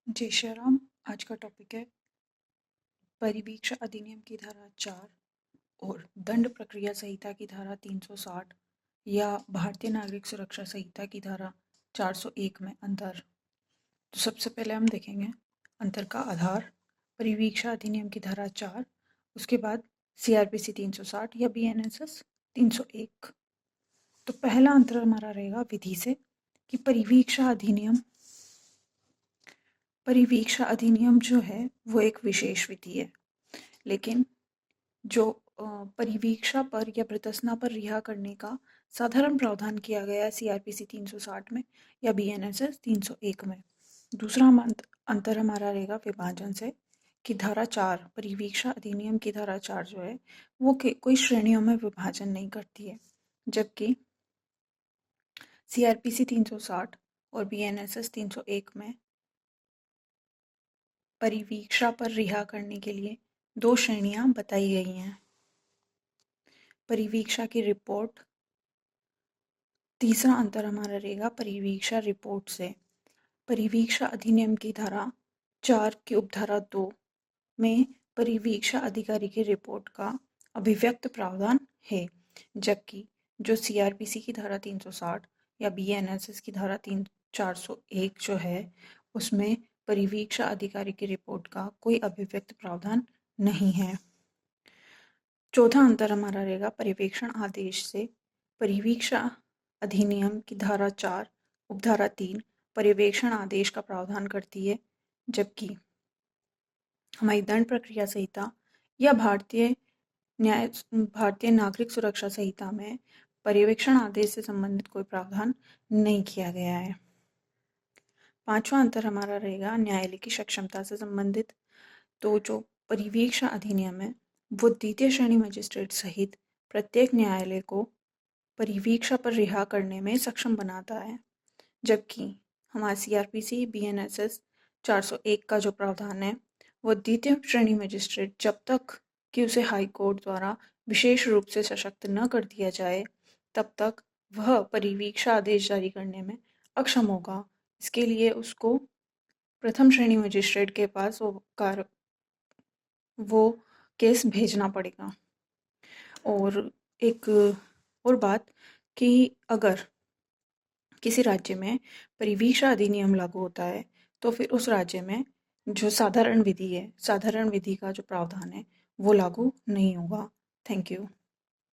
जय श्री राम। आज का टॉपिक है परिवीक्षा अधिनियम की धारा 4 और दंड प्रक्रिया संहिता की धारा 360 या भारतीय नागरिक सुरक्षा संहिता की धारा 401 में अंतर। तो सबसे पहले हम देखेंगे अंतर का आधार। परिवीक्षा अधिनियम की धारा 4, उसके बाद CRPC 360 या BNSS 301। तो पहला अंतर हमारा रहेगा विधि से कि परिवीक्षा अधिनियम जो है वो एक विशेष विधि है, लेकिन जो परिवीक्षा पर या प्रताड़ना पर रिहा करने का साधारण प्रावधान किया गया है CRPC 360 में या BNSS 301 में। दूसरा अंतर हमारा रहेगा विभाजन से कि धारा 4 परिवीक्षा अधिनियम की धारा 4 जो है वो कोई श्रेणियों में विभाजन नहीं करती है, जबकि CRPC 360 और BNSS 301 में परिवीक्षा पर रिहा करने के लिए 2 श्रेणियां बताई गई हैं। परिवीक्षा की रिपोर्ट। तीसरा अंतर हमारा रहेगा परिवीक्षा रिपोर्ट से। परिवीक्षा अधिनियम की धारा 4 की उपधारा 2 में परिवीक्षा अधिकारी की रिपोर्ट का अभिव्यक्त प्रावधान है, जबकि जो CRPC की धारा 360 या BNSS की धारा 401 जो है उसमें परिवीक्षा अधिकारी की रिपोर्ट का कोई अभिव्यक्त प्रावधान नहीं है। चौथा अंतर हमारा रहेगा पर्यवेक्षण आदेश से। परिवीक्षा अधिनियम की धारा 4 उपधारा 3 पर्यवेक्षण आदेश का प्रावधान करती है, जबकि हमारी दंड प्रक्रिया संहिता या भारतीय नागरिक सुरक्षा संहिता में पर्यवेक्षण आदेश से संबंधित कोई प्रावधान नहीं किया गया है। पांचवा अंतर हमारा रहेगा न्यायालय की सक्षमता से संबंधित। तो जो परिवीक्षा अधिनियम है वो द्वितीय श्रेणी मजिस्ट्रेट सहित प्रत्येक न्यायालय को परिवीक्षा पर रिहा करने में सक्षम बनाता है, जबकि हमारा CRPC BNSS 401 का जो प्रावधान है वो द्वितीय श्रेणी मजिस्ट्रेट जब तक कि उसे हाई कोर्ट द्वारा विशेष रूप से सशक्त न कर दिया जाए तब तक वह परिवीक्षा आदेश जारी करने में अक्षम होगा। इसके लिए उसको प्रथम श्रेणी मजिस्ट्रेट के पास वो केस भेजना पड़ेगा। और एक और बात कि अगर किसी राज्य में परिवीक्षा अधिनियम लागू होता है तो फिर उस राज्य में जो साधारण विधि का जो प्रावधान है वो लागू नहीं होगा। Thank you.